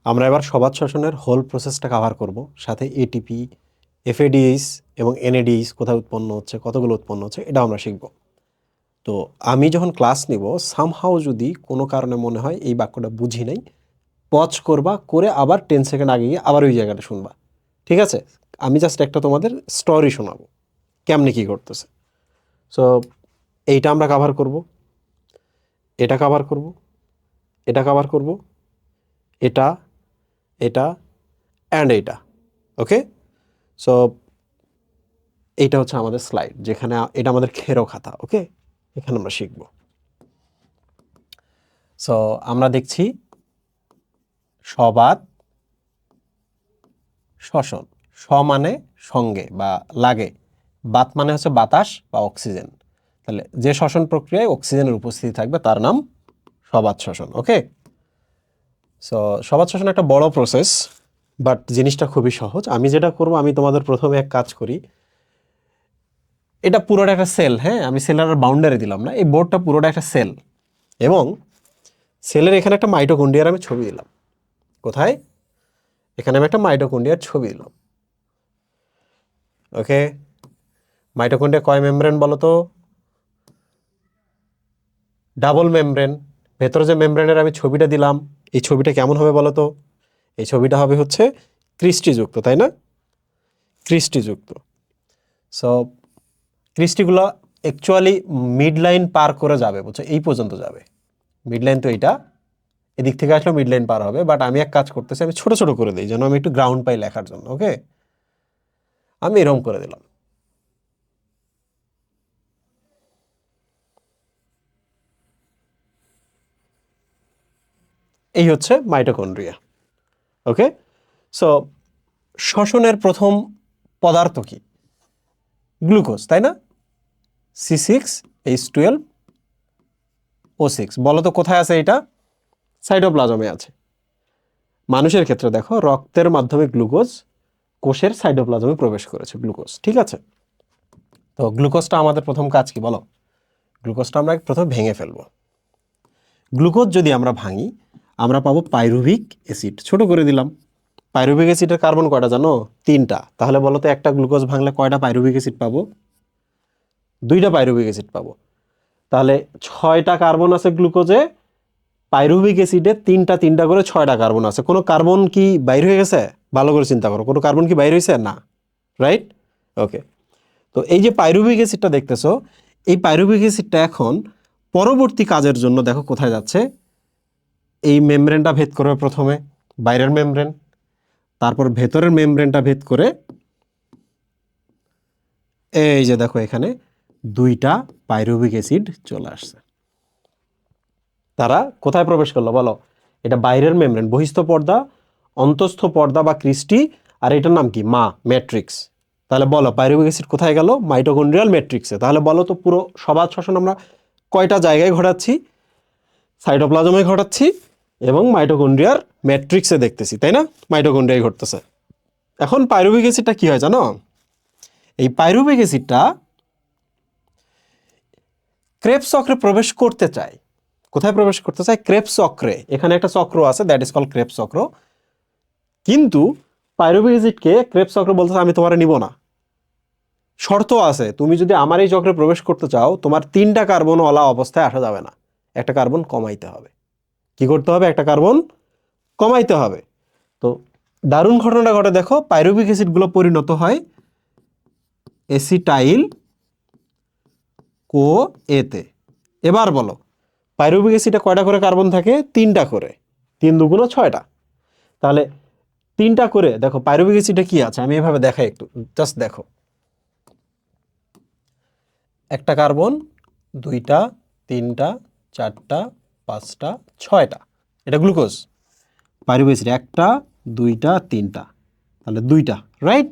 আমরা এবার সবাত শ্বসনের হোল প্রসেসটা কভার করব, সাথে এটিপি, এফএডিএইচ এবং এনএডিএইচ কোথায় উৎপন্ন হচ্ছে, কতগুলো উৎপন্ন হচ্ছে, এটা আমরা শিখব। তো আমি যখন ক্লাস নিব, সামহাও যদি কোনো কারণে মনে হয় এই বাক্যটা বুঝি নাই, পজ করবা, করে আবার 10 সেকেন্ড আগে গিয়ে আবার ওই জায়গাটা শুনবা, ঠিক আছে? আমি জাস্ট একটা তোমাদের স্টোরি শোনাবো কেমনে কী করতেছে। সো এইটা আমরা কভার করব, এটা কভার করব, এটা কভার করব, এটা, এটা অ্যান্ড এইটা। ওকে, সো এইটা হচ্ছে আমাদের স্লাইড, যেখানে এটা আমাদের খেরো খাতা। ওকে, এখানে আমরা শিখব। সো আমরা দেখছি সবাত শ্বসন। স মানে সঙ্গে বা লাগে, বাত মানে হচ্ছে বাতাস বা অক্সিজেন। তাহলে যে শ্বসন প্রক্রিয়ায় অক্সিজেনের উপস্থিতি থাকবে তার নাম সবাত শ্বসন। ওকে, সো সবাত শ্বসন একটা বড় প্রসেস, বাট জিনিসটা খুবই সহজ। আমি যেটা করব, আমি তোমাদের প্রথমে এক কাজ করি, এটা পুরোটা একটা সেল। হ্যাঁ, আমি সেলের বাউন্ডারি দিলাম না, এই বোর্ডটা পুরোটা একটা সেল, এবং সেলের এখানে একটা মাইটোকন্ড্রিয়ার আমি ছবি দিলাম। কোথায়? এখানে আমি একটা মাইটোকন্ড্রিয়ার ছবি দিলাম। ওকে, মাইটোকন্ড্রিয়া কয় মেমব্রেন বলো তো? Double membrane. ভেতরে যে মেমব্রেনের আমি ছবিটা দিলাম, এই ছবিটা কেমন হবে বলো তো? এই ছবিটা হবে হচ্ছে ক্রিস্টিযুক্ত, তাই না? ক্রিস্টিযুক্ত। সো ক্রিস্টিগুলো অ্যাকচুয়ালি মিড লাইন পার করে যাবে, বুঝছো? এই পর্যন্ত যাবে মিড লাইন। তো এইটা এদিক থেকে আসলে মিড লাইন পার হবে, বাট আমি এক কাজ করতেছি, আমি ছোট ছোট করে দিই যেন আমি একটু গ্রাউন্ড পাই লেখার জন্য। ওকে, আমি এরকম করে দিলাম। এই হচ্ছে মাইটোকন্ড্রিয়া। ওকে, সো শ্বসনের প্রথম পদার্থ কি? গ্লুকোজ, তাই না? C6H12O6। বলো তো কোথায় আছে এটা? সাইটোপ্লাজমে আছে। মানুষের ক্ষেত্রে দেখো, রক্তের মাধ্যমে গ্লুকোজ কোষের সাইটোপ্লাজমে প্রবেশ করেছে গ্লুকোজ, ঠিক আছে? তো গ্লুকোজটা আমাদের প্রথম কাজ কি বলো? গ্লুকোজটা আমরা প্রথমে ভেঙে ফেলবো। গ্লুকোজ যদি আমরা ভাঙি, আমরা পাবো পাইরুভিক অ্যাসিড। ছোট করে দিলাম। পাইরুভিক অ্যাসিডের কার্বন কয়টা জানো? 3টা। তাহলে বলো তো একটা গ্লুকোজ ভাঙলে কয়টা পাইরুভিক অ্যাসিড পাবো? 2টা পাইরুভিক অ্যাসিড পাবো। তাহলে 6টা কার্বন আছে গ্লুকোজে, পাইরুভিক অ্যাসিডে 3টা করে 6টা কার্বন আছে। কোনো কার্বন কি বাইর হয়ে গেছে? ভালো করে চিন্তা করো, কোনো কার্বন কি বাইর হয়েছে? না, রাইট? ওকে, তো এই যে পাইরুভিক অ্যাসিডটা দেখতেছো, এই পাইরুভিক অ্যাসিডটা এখন পরবর্তী কাজের জন্য দেখো কোথায় যাচ্ছে। এই মেমব্রেনটা ভেদ করবে প্রথমে, বাইরের মেমব্রেন, তারপর ভেতরের মেমব্রেনটা ভেদ করে এই যে দেখো এখানে 2টা পাইরুভিক অ্যাসিড চলে আসছে। তারা কোথায় প্রবেশ করলো বলো? এটা বাইরের মেমব্রেন, বহিস্থ পর্দা, অন্তঃস্থ পর্দা বা ক্রিস্টি, আর এটার নাম কি? ম্যাট্রিক্স। তাহলে বলো পাইরুভিক অ্যাসিড কোথায় গেল? মাইটোকন্ড্রিয়াল ম্যাট্রিক্সে। তাহলে বলো তো পুরো সবাত শ্বসন আমরা কয়টা জায়গায় ঘটাচ্ছি? সাইটোপ্লাজমে ঘটাচ্ছি এবং মাইটোকন্ড্রিয়ার ম্যাট্রিক্সে দেখতেছি, তাই না? মাইটোকন্ড্রিয়ায় ঘটতেছে। এখন পাইরুভিক অ্যাসিডটা কি হয় জানো? এই পাইরুভিক অ্যাসিডটা ক্রেবস চক্রে প্রবেশ করতে চায়। কোথায় প্রবেশ করতে চায়? ক্রেবস চক্রে। এখানে একটা চক্র আছে, দ্যাট ইজ কল ক্রেবস চক্র। কিন্তু পাইরুভিক অ্যাসিডকে ক্রেবস চক্র বলতেছে আমি তোমার নিব না, শর্ত আছে। তুমি যদি আমার এই চক্রে প্রবেশ করতে চাও, তোমার 3টা কার্বনওয়ালা অবস্থায় আসা যাবে না, একটা কার্বন কমাইতে হবে। কি করতে হবে? একটা কার্বন কমাইতে হবে। তো দারুণ ঘটনাটা ঘটে দেখো, পাইরুভিক অ্যাসিডগুলো পরিণত হয় অ্যাসিটাইল কো এতে। এবার বলো পাইরুভিক অ্যাসিডে কয়টা করে কার্বন থাকে? 3টা করে। 3 দুগুণ 6টা। তাহলে 3টা করে দেখো পাইরুভিক অ্যাসিডে কি আছে, আমি এভাবে দেখাই একটু, জাস্ট দেখো। একটা কার্বন, 2টা, 3টা, 4টা, 5টা, 6টা। এটা গ্লুকোজ। পাইরুভিক অ্যাসিড 1টা, 2টা, 3টা, তাহলে 2টা, রাইট?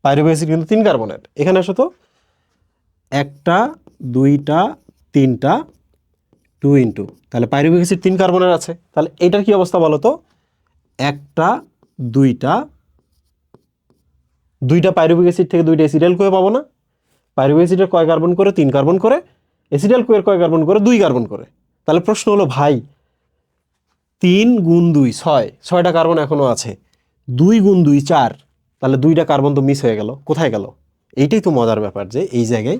পাইরুভিক অ্যাসিড কিন্তু 3 কার্বনের। এখানে আসো তো, 1টা, 2টা, 3টা, 2 ইন্টু, তাহলে পাইরুভিক অ্যাসিড 3 কার্বনের আছে। তাহলে এইটার কি অবস্থা বলো তো? 1টা, 2টা পাইরুভিক অ্যাসিড থেকে 2টা অ্যাসিটাইল কোয়ে পাবো না? পাইরুভিক অ্যাসিডের কয় কার্বন করে? 3 কার্বন করে। অ্যাসিটাইল কোয়ের কয় কার্বন করে? 2 কার্বন করে। তাহলে প্রশ্ন হলো ভাই, 3 গুণ 2 6, 6টা কার্বন এখনো আছে। 2 গুণ 2 4, তাহলে 2টা কার্বন তো মিস হয়ে গেল, কোথায় গেল? এইটাই তো মজার ব্যাপার যে এই জায়গায়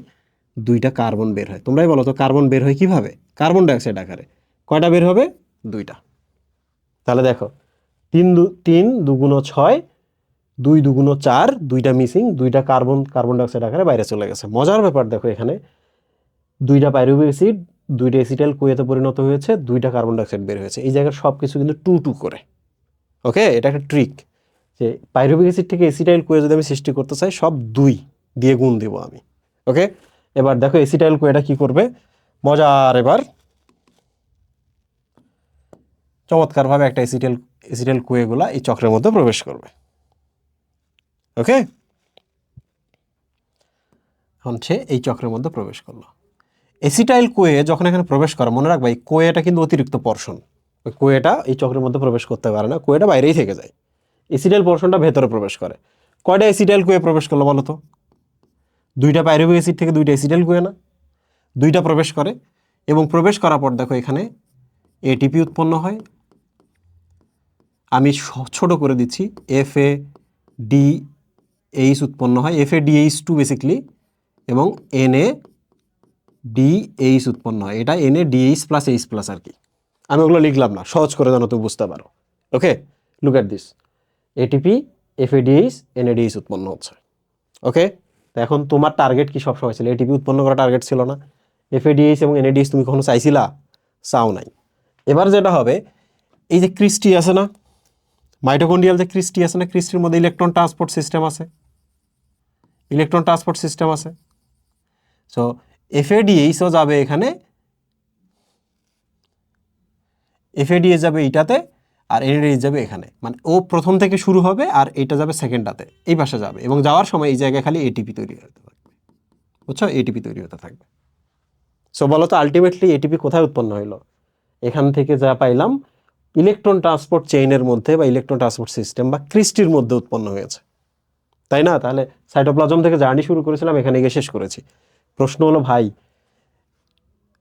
2টা কার্বন বের হয়। তোমরাই বলো তো কার্বন বের হয় কিভাবে? কার্বন ডাইঅক্সাইড আকারে। কয়টা বের হবে? 2টা। তাহলে দেখো 3 দুগুণ 6, 2 দুগুণ 4, 2টা মিসিং, 2টা কার্বন ডাইঅক্সাইড আকারে বাইরে চলে গেছে। মজার ব্যাপার দেখো এখানে 2টা পাইরুভিক অ্যাসিড 2টা এসিটাইল কোয়েতে পরিণত হয়েছে, 2টা কার্বন ডাইঅক্সাইড বের হয়েছে। এই জায়গার সব কিছু কিন্তু 2 করে। ওকে, এটা একটা ট্রিক যে পাইরুভিক অ্যাসিড থেকে এসিটাইল কোয়ে যদি আমি সৃষ্টি করতে চাই সব 2 দিয়ে গুণ দিব আমি। ওকে, এবার দেখো এসিটাইল কোয়েটা কি করবে, মজার এবার চমৎকারভাবে একটা এসিটাইল কোয়েগুলা এই চক্রের মধ্যে প্রবেশ করবে। ওকে, এখন সে এই চক্রের মধ্যে প্রবেশ করলো। এসিটাইল কোয়ে যখন এখানে প্রবেশ করে, মনে রাখবা এই কোয়েটা কিন্তু অতিরিক্ত পোরশন। ওই কোয়েটা এই চক্রের মধ্যে প্রবেশ করতে পারে না, কোয়েটা বাইরেই থেকে যায়। এসিটাইল পোরশনটা ভেতরে প্রবেশ করে। কয়টা এসিটাইল কোয়ে প্রবেশ করলো বলো তো? 2টা পাইরুভিক অ্যাসিড থেকে 2টা এসিটাইল কোয়ে না? 2টা প্রবেশ করে, এবং প্রবেশ করার পর দেখো এখানে এটিপি উৎপন্ন হয়। আমি ছোট করে দিচ্ছি, FADH উৎপন্ন হয়, FADH2 বেসিক্যালি, এবং NADH উৎপন্ন হয়। এটা NADH প্লাস H প্লাস আর কি। আমি ওগুলো লিখলাম না, সহজ করে যেন তুমি বুঝতে পারো। Okay, look at this, ATP, FADH, NADH উৎপন্ন হচ্ছে। ওকে, তো এখন তোমার টার্গেট কি সবসময় ছিল? এটিপি উৎপন্ন করা টার্গেট ছিল না? FADH এবং NADH তুমি কখনো চাইছিলা? চাও নাই। এবার যেটা হবে, এই যে ক্রিস্টি আছে না, মাইটোকন্ড্রিয়াল যে ক্রিস্টি আছে না, ক্রিস্টির মধ্যে ইলেকট্রন ট্রান্সপোর্ট সিস্টেম আছে, সো FADH-ও যাবে এখানে, FADH যাবে এইটাতে, আর NADH যাবে এখানে। মানে ও প্রথম থেকে শুরু হবে আর এটা যাবে সেকেন্ডটাতে, এই পাশে যাবে, এবং যাওয়ার সময় এই জায়গায় খালি এটিপি তৈরি হতে থাকবে। বুঝছো, এটিপি তৈরি হতে থাকবে। সো বলো তো আলটিমেটলি এটিপি কোথায় উৎপন্ন হইলো? এখান থেকে যা পাইলাম ইলেকট্রন ট্রান্সপোর্ট চেইনের মধ্যে বা ইলেকট্রন ট্রান্সপোর্ট সিস্টেম বা ক্রিস্টির মধ্যে উৎপন্ন হয়েছে, তাই না? তাহলে সাইটোপ্লাজম থেকে জার্নি শুরু করেছিলাম, এখানে গিয়ে শেষ করেছি। প্রশ্ন হলো ভাই,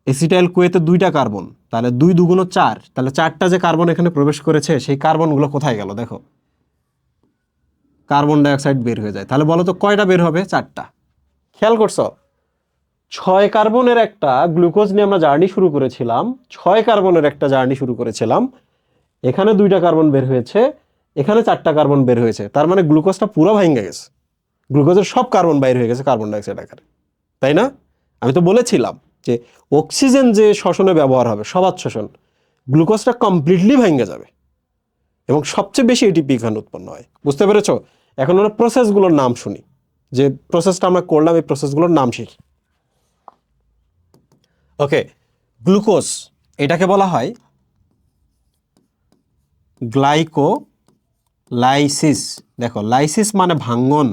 এসিটাইল কোয়েতে 2টা কার্বন, তাহলে 2 দুগুণ 4, তাহলে 4টা যে কার্বন এখানে প্রবেশ করেছে সেই কার্বনগুলো কোথায় গেল? দেখো কার্বন ডাইঅক্সাইড বের হয়ে যায়। তাহলে বলো তো কয়টা বের হবে? 4টা। খেয়াল করছো, 6 কার্বনের একটা গ্লুকোজ নিয়ে আমরা জার্নি শুরু করেছিলাম, 6 কার্বনের একটা জার্নি শুরু করেছিলাম, এখানে 2টা কার্বন বের হয়েছে, এখানে 4টা কার্বন বের হয়েছে। তার মানে গ্লুকোজটা পুরো ভেঙে গেছে, গ্লুকোজের সব কার্বন বাইর হয়ে গেছে কার্বন ডাইঅক্সাইড আকারে, তাই না? আমি তো বলেছিলাম যে অক্সিজেন যে শ্বসনে ব্যবহার হবে, সবাত শ্বসন, গ্লুকোজটা কমপ্লিটলি ভেঙে যাবে, এবং সবচেয়ে বেশি এটিপি এখানে উৎপন্ন হয়। বুঝতে পেরেছো? এখন আমরা প্রসেসগুলোর নাম শুনি, যে প্রসেসটা আমরা করলাম এই প্রসেসগুলোর নাম শিখি। ওকে, গ্লুকোজ এটাকে বলা হয় গ্লাইকোলাইসিস। দেখো লাইসিস মানে ভাঙ্গন,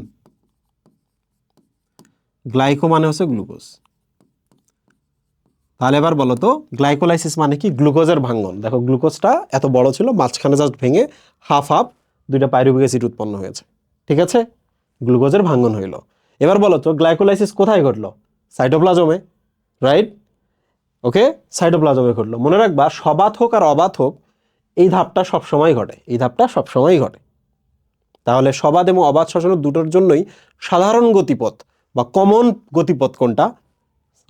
গ্লাইকো মানে হচ্ছে গ্লুকোজ। তাহলে এবার বলো তো গ্লাইকোলাইসিস মানে কি? গ্লুকোজের ভাঙ্গন। দেখো গ্লুকোজটা এত বড় ছিল, মাঝখানে জাস্ট ভেঙে হাফ হাফ 2টা পাইরুভিক অ্যাসিড উৎপন্ন হয়েছে, ঠিক আছে? গ্লুকোজের ভাঙ্গন হইল। এবার বলো তো গ্লাইকোলাইসিস কোথায় ঘটলো? সাইটোপ্লাজমে, রাইট? ওকে, সাইটোপ্লাজমে ঘটলো। মনে রাখবা সবাত হোক আর অবাত হোক, এই ধাপটা সবসময় ঘটে, এই ধাপটা সবসময়ই ঘটে। তাহলে সবাত এবং অবাত শ্বসনের দুটোর জন্যই সাধারণ গতিপথ বা কমন গতিপথ কোনটা?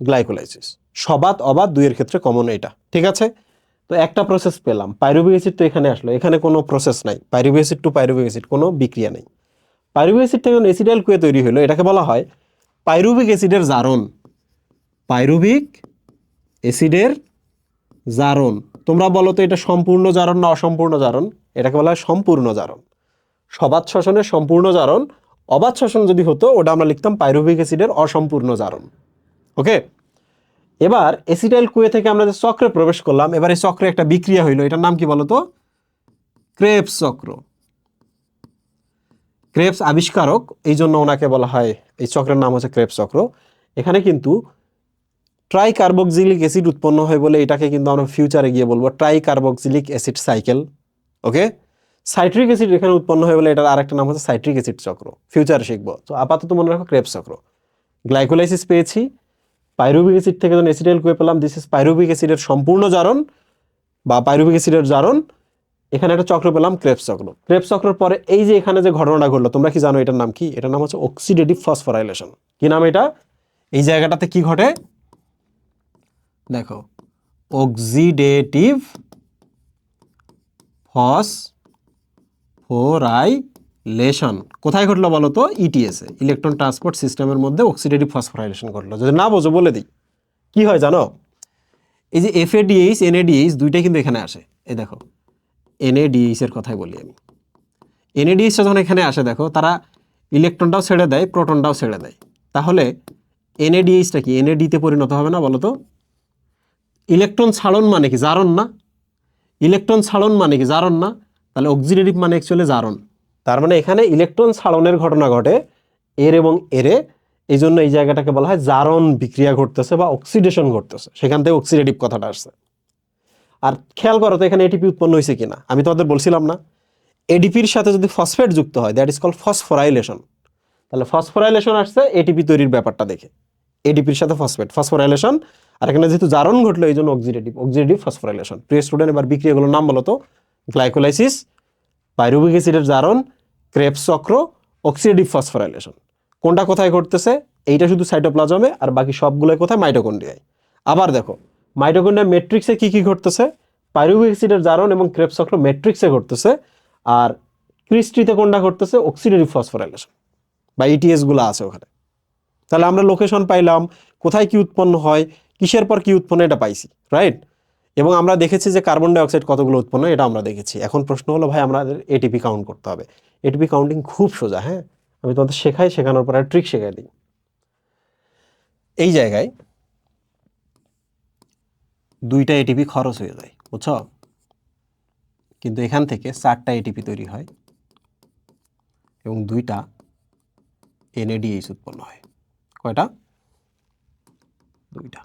গ্লাইকোলাইসিস। সবাত অবাত দুইয়ের ক্ষেত্রে কমন এটা, ঠিক আছে? তো একটা প্রসেস পেলাম, পাইরুভিক অ্যাসিড তো এখানে আসলো, এখানে কোনো প্রসেস নাই, pyruvic acid to pyruvic acid কোনো বিক্রিয়া নেই। পাইরুভিক অ্যাসিড থেকে এসিটাইল কোয়ে তৈরি হলো, এটাকে বলা হয় পাইরুভিক অ্যাসিডের জারণ। পাইরুভিক অ্যাসিডের জারণ। তোমরা বলো তো এটা সম্পূর্ণ জারণ না অসম্পূর্ণ জারণ? এটাকে বলা হয় সম্পূর্ণ জারণ। সবাত শ্বসনের সম্পূর্ণ জারণ, অবাত শ্বসন যদি হতো ওটা আমরা লিখতাম পাইরুভিক অ্যাসিডের অসম্পূর্ণ জারণ। ওকে, এবার এসিটাইল কোয়ে থেকে আমরা যে চক্রে প্রবেশ করলাম, এবার এই চক্রে একটা বিক্রিয়া হইলো, এটার নাম কি বলতো? ক্রেবস চক্র। ক্রেবস আবিষ্কারক, এই জন্য ওনাকে বলা হয়, এই চক্রের নাম হচ্ছে ক্রেবস চক্র। এখানে কিন্তু ট্রাইকার্বক্সিলিক অ্যাসিড উৎপন্ন হয় বলে এটাকে কিন্তু আমরা ফিউচারে গিয়ে বলবো ট্রাইকার্বক্সিলিক অ্যাসিড সাইকেল। ওকে, সাইট্রিক অ্যাসিড এখানে উৎপন্ন হয় বলে এটার আরেকটা নাম হচ্ছে সাইট্রিক অ্যাসিড চক্র, ফিউচারে শিখবো। তো আপাতত মনে রাখো ক্রেবস চক্র। গ্লাইকোলাইসিস পেয়েছি, পাইরুভিক অ্যাসিড থেকে যখন এসিটাইল কোয়ে পেলাম, দিস ইজ পাইরুভিক অ্যাসিডের সম্পূর্ণ জারণ বা পাইরুভিক অ্যাসিডের জারণ, এখানে একটা চক্র পেলাম, ক্রেবস চক্র। ক্রেবস চক্রের পরে এই যে এখানে যে ঘটনাটা ঘটলো, তোমরা কি জানো এটার নাম কি? এটার নাম হচ্ছে অক্সিডেটিভ ফসফোরাইলেশন। কি নাম এটা? এই জায়গাটাতে কি ঘটে দেখো, অক্সিডেটিভ ফসফোরাইলেশন। কোথায় ঘটলো বলো তো? ইটিএস এ, ইলেকট্রন ট্রান্সপোর্ট সিস্টেমের মধ্যে অক্সিডেটিভ ফসফোরাইলেশন ঘটলো। যদি না বোঝো বলে দিই, কি হয় জানো? এই যে এফএডিএইচ এনএডিএইচ দুইটাই কিন্তু এখানে আসে। এই দেখো এনএডিএইচ এর কথাই বলি আমি। এনএডিএইচটা যখন এখানে আসে দেখো, তারা ইলেকট্রনটাও ছেড়ে দেয়, প্রোটনটাও ছেড়ে দেয়। তাহলে এনএডিএইচটা কি এনএডিতে পরিণত হবে না বলো তো? ইলেকট্রন ছাড়ন মানে কি? জারণ না? ইলেকট্রন ছাড়ন মানে কি? জারণ না? তাহলে অক্সিডেটিভ মানে অ্যাকচুয়ালি জারণ। তার মানে এখানে ইলেকট্রন ছাড়নের ঘটনা ঘটে এর এবং এরে, এই জন্য এই জায়গাটাকে বলা হয় জারণ বিক্রিয়া ঘটতেছে বা অক্সিডেশন ঘটতেছে, সেখান থেকে অক্সিডেটিভ কথাটা আসছে। আর খেয়াল করো তো এখানে এটিপি উৎপন্ন হয়েছে কিনা। আমি তোমাদের বলছিলাম না, এডিপির সাথে যদি ফসফেট যুক্ত হয়, দ্যাট ইজ কল্ড ফসফোরাইলেশন। তাহলে ফসফোরাইলেশন আসছে এটিপি তৈরির ব্যাপারটা দেখে, এডিপির সাথে ফসফেট, ফসফোরাইলেশন। আর এখানে যেহেতু জারণ ঘটলো এই জন্য অক্সিডেটিভ ফসফোরাইলেশন। প্রিয় স্টুডেন্ট, এবার বিক্রিয়াগুলোর নাম বলো তো? গ্লাইকোলাইসিস, পাইরুভিক অ্যাসিডের জারণ, ক্রেবস চক্র, অক্সিডেটিভ ফসফোরাইলেশন। কোনটা কোথায় ঘটতেছে? এইটা শুধু সাইটোপ্লাজমে, আর বাকি সবগুলো কোথায়? মাইটোকন্ড্রিয়ায়। আবার দেখো মাইটোকন্ড্রিয়া ম্যাট্রিক্সে কি কি ঘটতেছে? পাইরুভিক অ্যাসিডের জারণ এবং ক্রেবস চক্র ম্যাট্রিক্সে ঘটতেছে। আর ক্রিস্টিতে কোনটা ঘটতেছে? অক্সিডেটিভ ফসফোরাইলেশন বা ইটিএস গুলো আছে ওখানে। তাহলে আমরা লোকেশন পাইলাম, কোথায় কি উৎপন্ন হয়, কিসের পর কি উৎপন্ন, এটা পাইছি, রাইট? এবং আমরা দেখেছি যে কার্বন ডাইঅক্সাইড কতগুলো উৎপন্ন হয়, এটা আমরা দেখেছি। এখন প্রশ্ন হলো ভাই আমাদের এটিপি কাউন্ট করতে হবে। এটিপি কাউন্টিং খুব সোজা, হ্যাঁ, আমি তোমাদের শেখাই, শেখানোর পর ট্রিক শেখাই দিই। এই জায়গায় দুইটা এটিপি খরচ হয়ে যায়, বুঝছো? কিন্তু এখান থেকে 4টা এটিপি তৈরি হয় এবং 2টা এনএডিএইচ উৎপন্ন হয়। কয়টা? 2টা।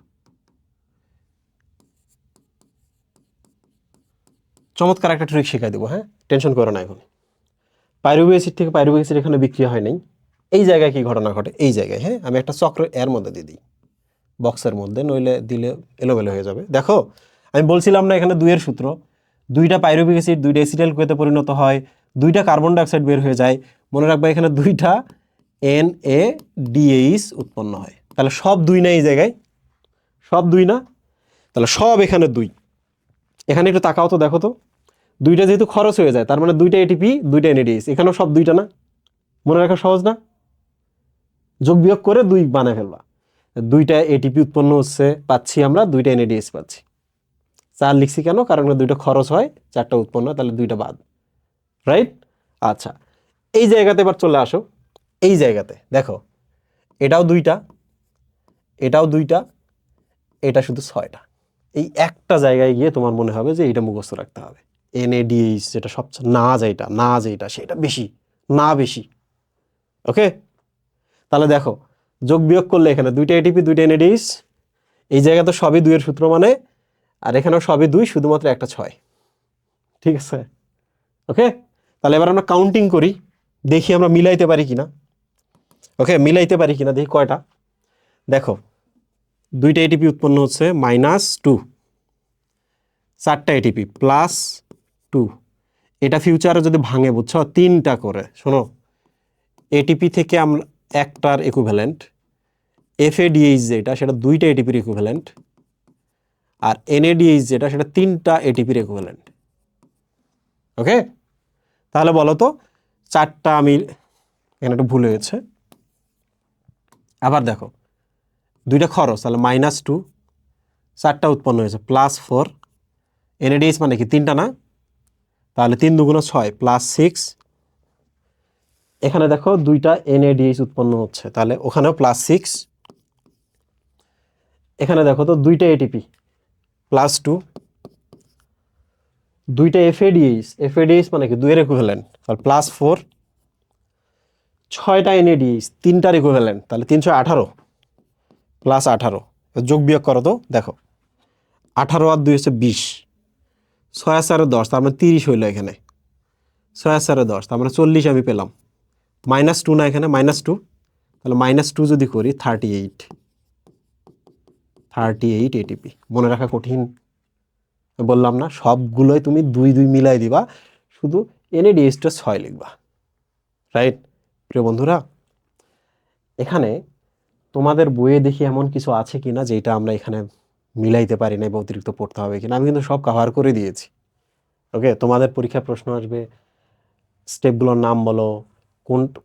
চমৎকার একটা ট্রিক শেখাই দেবো, হ্যাঁ, টেনশন করো না। এখন পাইরুভিক অ্যাসিড থেকে পাইরুভিক অ্যাসিড এখানে বিক্রিয়া হয় নাই। এই জায়গায় কি ঘটনা ঘটে? এই জায়গায়, হ্যাঁ, আমি একটা চক্র এর মধ্যে দিয়ে দিই, বক্সের মধ্যে, নইলে দিলে এলোমেলো হয়ে যাবে। দেখো আমি বলছিলাম না এখানে 2 এর সূত্র, 2টা পাইরুভিক অ্যাসিড 2টা অ্যাসিটাইল কোতে পরিণত হয়, 2টা কার্বন ডাইঅক্সাইড বের হয়ে যায়। মনে রাখবা এখানে 2টা NADH উৎপন্ন হয়। তাহলে সব 2 না এই জায়গায়? সব 2 না? তাহলে সব এখানে 2। এখানে একটু তাকাও তো, দেখো তো 2টা যেহেতু খরচ হয়ে যায়, তার মানে 2টা এটিপি 2টা NADH, এখানেও সব 2টা না? মনে রাখা সহজ না? যোগ বিয়োগ করে 2 বানায় ফেলবা। 2টা এটিপি উৎপন্ন হচ্ছে, পাচ্ছি আমরা 2টা NADH পাচ্ছি। 4 লিখছি কেন? কারণ 2টা খরচ হয়, 4টা উৎপন্ন হয়, তাহলে 2টা বাদ, রাইট? আচ্ছা, এই জায়গাতে এবার চলে আসো। এই জায়গাতে দেখো এটাও 2টা, এটাও 2টা, এটা শুধু 6টা। এই একটা জায়গায় গিয়ে তোমার মনে হবে যে এইটা মুখস্থ রাখতে হবে। NADH যেটা সবচেয়ে না, যেটা না, যেটা সেটা বেশি না, বেশি। ওকে, তাহলে দেখো যোগ বিয়োগ করলে এখানে 2টা এটিপি 2টা NADH, এই জায়গা তো সবই 2 এর সূত্র মানে, আর এখানেও সবই 2, শুধুমাত্র একটা 6। ঠিক আছে? ওকে, তাহলে এবার আমরা কাউন্টিং করি, দেখি আমরা মিলাইতে পারি কিনা। ওকে, মিলাইতে পারি কিনা দেখি কয়টা। দেখো 2টা এটিপি উৎপন্ন হচ্ছে -2, 4টা এটিপি +2। এটা ফিউচারে যদি ভাঙে, বুঝছো, 3টা করে। শোনো, এটিপি থেকে আমরা একটার ইকুইভ্যালেন্ট, FADH যেটা সেটা 2টা এটিপির ইকুইভ্যালেন্ট, আর NADH যেটা সেটা 3টা এটিপির ইকুইভ্যালেন্ট। ওকে, তাহলে বলো তো 4টা, আমি এখানে একটু ভুল হয়েছে। আবার দেখো 2টা খরচ, তাহলে -2, 4টা উৎপন্ন হয়েছে +4, NADH মানে কি 3টা না? তাহলে 3 × 2 = 6 +6। এখানে দেখো 2টা NADH উৎপন্ন হচ্ছে, তাহলে ওখানেও +6। এখানে দেখো তো 2টা ATP +2, 2টা FADH মানে কি 2 এর ইকুইভ্যালেন্ট, তাহলে +4, 6টা NADH 3টার ইকুইভ্যালেন্ট, তাহলে 318 +18। যোগ বিয়োগ করো তো, দেখো 18 আর 2 হচ্ছে 20, 6 আর 4 10, তার মানে 30 হইলো এখানে। 6 আর 4 10, তার মানে 40 আমি পেলাম। -2 না, এখানে -2, তাহলে -2 যদি করি 38 ATP। মনে রাখা কঠিন? বললাম না, সবগুলোই তুমি 2 2 মিলাই দিবা, শুধু NaDH2 6 লিখবা। রাইট প্রিয় বন্ধুরা, এখানে তোমাদের বইয়ে দেখি এমন কিছু আছে কিনা যেটা আমরা এখানে মিলাইতে পারি না বা অতিরিক্ত পড়তে হবে কিনা। আমি কিন্তু সব কভার করে দিয়েছি। ওকে, তোমাদের পরীক্ষায় প্রশ্ন আসবে স্টেপগুলোর নাম বলো,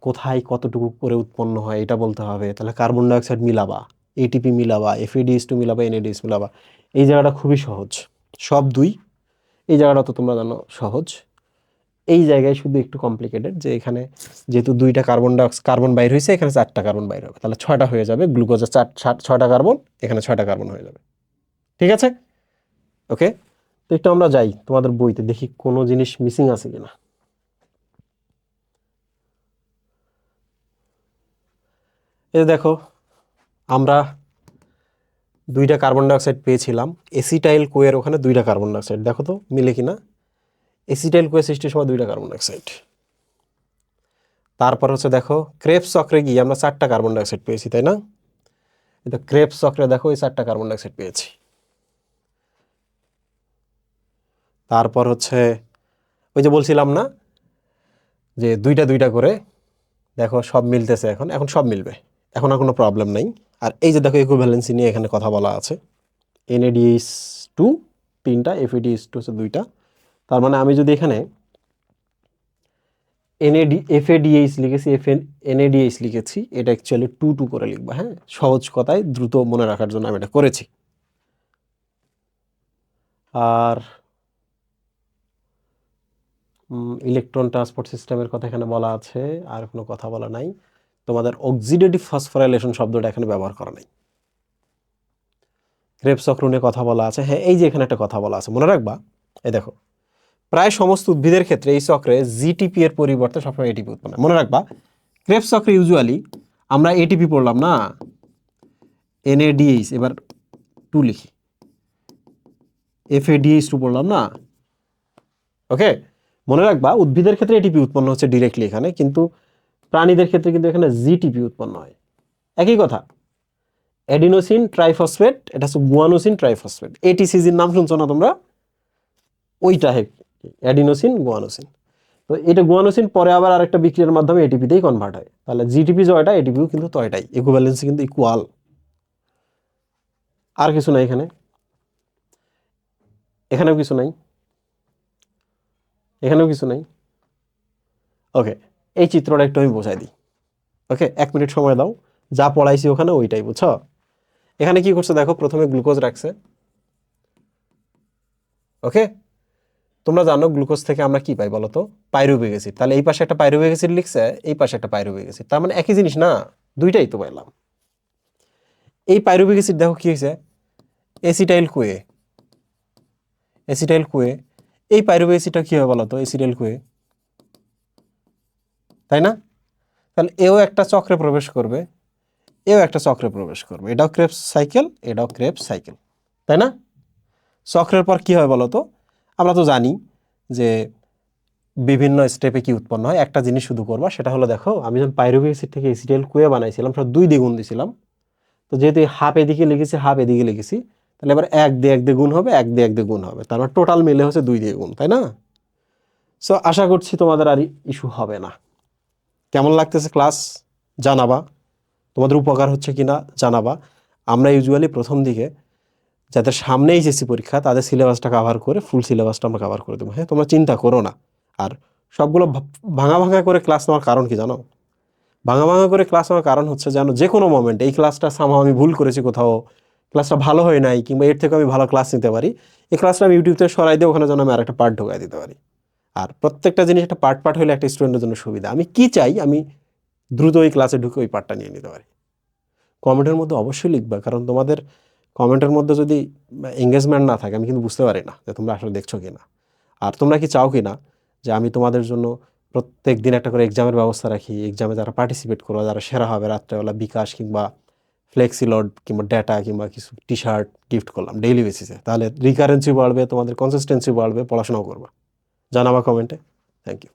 কোথায় কতটুকু করে উৎপন্ন হয় এটা বলতে হবে। তাহলে কার্বন ডাইঅক্সাইড মিলাবা, ATP মিলাবা, FADH2 মিলাবা, NADH মিলাবা। এই জায়গাটা খুবই সহজ, সব 2। এই জায়গাটা তো তোমরা জানো সহজ। এই জায়গায় শুধু একটু কমপ্লিকেটেড, যে এখানে যেহেতু 2টা কার্বন বাইর হয়েছে, এখানে 4টা কার্বন বাইর হবে, তাহলে 6টা হয়ে যাবে। গ্লুকোজের 6টা কার্বন, এখানে 6টা কার্বন হয়ে যাবে। ঠিক আছে, ওকে। তো একটু আমরা যাই তোমাদের বইতে, দেখি কোনো জিনিস মিসিং আছে কিনা। এই দেখো, আমরা 2টা কার্বন ডাইঅক্সাইড পেয়েছিলাম, এসিটাইল কোয়ের ওখানে 2টা কার্বন ডাইঅক্সাইড, দেখো তো মিলে কিনা। এসিটাইল কোয়ে সৃষ্টির সময় 2টা কার্বন ডাইঅক্সাইড। তারপর হচ্ছে দেখো ক্রেবস চক্রে গিয়ে আমরা 4টা কার্বন ডাইঅক্সাইড পেয়েছি, তাই না? এটা ক্রেবস চক্রে দেখো এই 4টা কার্বন ডাইঅক্সাইড পেয়েছি। তারপর হচ্ছে ওই যে বলছিলাম না যে 2টা 2টা করে, দেখো সব মিলতেছে, এখন সব মিলবে, এখন আর কোনো প্রবলেম নাই। আর এই যে দেখো ইকুইভ্যালেন্সি নিয়ে এখানে কথা বলা আছে, NADH2 3টা, FADH2 হচ্ছে 2টা। তার মানে আমি যদি এখানে FADH লিখেছি, NADH লিখেছি, এটা অ্যাকচুয়ালি 2 2 করে লিখবা। হ্যাঁ, সহজ কথায় দ্রুত মনে রাখার জন্য আমি এটা করেছি। আর ইলেকট্রন ট্রান্সপোর্ট সিস্টেমের কথা এখানে বলা আছে, আর কোনো কথা বলা নাই। তোমাদের অক্সিডেটিভ ফসফোরাইলেশন শব্দটা এখানে ব্যবহার করা নাই। ক্রেবস চক্র নিয়ে কথা বলা আছে। হ্যাঁ, এই যে এখানে একটা কথা বলা আছে, মনে রাখবা। এই দেখো, প্রায় সমস্ত উদ্ভিদের ক্ষেত্রে এই চক্রে GTP এর পরিবর্তে সবসময় ATP উৎপন্ন হয়। মনে রাখবা, ক্রেবস চক্রে ইউজুয়ালি আমরা ATP পড়লাম না, NADH, এবার 2 লিখি, FADH2 পড়লাম না। ওকে, মনে রাখবা উদ্ভিদের ক্ষেত্রে ATP উৎপন্ন হচ্ছে ডিরেক্টলি এখানে, কিন্তু প্রাণীদের ক্ষেত্রে কিন্তু এখানে GTP উৎপন্ন হয়। একই কথা, অ্যাডিনোসিন ট্রাইফসফেট, এটা হচ্ছে গুয়ানোসিন ট্রাইফসফেট। ATCG-র নাম শুনছো না তোমরা? ওইটা অ্যাডিনোসিন গুয়ানোসিন। তো এটা গুয়ানোসিন পরে আবার আরেকটা বিক্রিয়ার মাধ্যমে ATP-তেই কনভার্ট হয়। তাহলে GTP জয়টা, ATPও কিন্তু তয়টাই, ইকুইভ্যালেন্সি কিন্তু ইকুয়াল। আর কিছু নাই এখানে, এখানেও কিছু নাই, এখানেও কিছু নাই। ওকে, এই চিত্রটা একটু আমি বোঝাই দিই। ওকে, 1 মিনিট সময় দাও, যা পড়াইছি ওখানে ওইটাই, বুঝছো? এখানে কি করছে দেখো, প্রথমে গ্লুকোজ রাখছে। ওকে, তোমরা জানো গ্লুকোজ থেকে আমরা কি পাই বলো তো? Pyruvic acid. তাহলে এই পাশে একটা পাইরুভিক অ্যাসিড লিখছে, এই পাশে একটা পাইরুভিক অ্যাসিড, তার মানে একই জিনিস না, দুইটাই তো পাইলাম। এই পাইরুভিক অ্যাসিড দেখো কি হয়েছে, এসিটাইল কোয়ে, এসিটাইল কোয়ে। এই পাইরুভিক অ্যাসিডটা কি হবে বলো তো? এসিটাইল কোয়ে, তাই না? তাহলে এও একটা চক্রে প্রবেশ করবে, এও একটা চক্রে প্রবেশ করবে, এটাও ক্রেবস সাইকেল, এটাও ক্রেবস সাইকেল, তাই না? চক্রের পর কি হয় বলো তো? আমরা তো জানি যে বিভিন্ন স্টেপে কি উৎপন্ন হয়। একটা জিনিস শুধু করবা, সেটা হলো দেখো, আমি যখন পাইরুভিক অ্যাসিড থেকে এসিটাইল কোয়ে বানাইছিলাম, সব 2 দিয়ে গুণ দিয়েছিলাম। তো যেহেতু হাফ এদিকে লিখেছি, হাফ এদিকে লিখেছি, তাহলে এবার 1 দিয়ে 1 দিয়ে গুণ হবে, 1 দিয়ে 1 দিয়ে গুণ হবে, তার মানে টোটাল মিলে হচ্ছে 2 দিয়ে গুণ, তাই না? সো আশা করছি তোমাদের আর ইস্যু হবে না। কেমন লাগতেছে ক্লাস জানাবা, তোমাদের উপকার হচ্ছে কিনা জানাবা। আমরা ইউজুয়ালি প্রথম দিকে যাদের সামনে এইচএসসি পরীক্ষা, তাদের সিলেবাসটা কভার করে, ফুল সিলেবাসটা আমরা কভার করে দেবো। হ্যাঁ, তোমরা চিন্তা করো না। আর সবগুলো ভাঙা ভাঙা করে ক্লাস নেওয়ার কারণ কি জানো? ভাঙা ভাঙা করে ক্লাস নেওয়ার কারণ হচ্ছে যেন যে কোনো মোমেন্ট এই ক্লাসটা সামহাও আমি ভুল করেছি, কোথাও ক্লাসটা ভালো হয় নাই, কিংবা এর থেকে আমি ভালো ক্লাস নিতে পারি, এই ক্লাসটা আমি ইউটিউব থেকে সরাই দিয়ে ওখানে যেন আমি আরেকটা পার্ট ঢোকাই দিতে পারি। আর প্রত্যেকটা জিনিস একটা পার্ট পার্ট হলে একটা স্টুডেন্টের জন্য সুবিধা। আমি কি চাই, আমি দ্রুত ওই ক্লাসে ঢুকে ওই পার্টটা নিয়ে নিতে পারি। কমেন্টের মধ্যে অবশ্যই লিখবা, কারণ তোমাদের কমেন্টের মধ্যে যদি এঙ্গেজমেন্ট না থাকে, আমি কিন্তু বুঝতে পারি না যে তোমরা আসলে দেখছো কিনা। আর তোমরা কি চাও কিনা যে আমি তোমাদের জন্য প্রত্যেক দিন একটা করে এক্সামের ব্যবস্থা রাখি, এক্সামে যারা পার্টিসিপেট করো, যারা সেরা হবে, রাত্রেবেলা বিকাশ কিংবা ফ্লেক্সিলোড কিংবা ডেটা কিংবা কিছু টি-শার্ট গিফট করলাম ডেইলি বেসিসে। তাহলে রিকারেন্সি বাড়বে, তোমাদের কনসিস্টেন্সি বাড়বে, পড়াশোনাও করবা। জানাবা কমেন্টে। Thank you.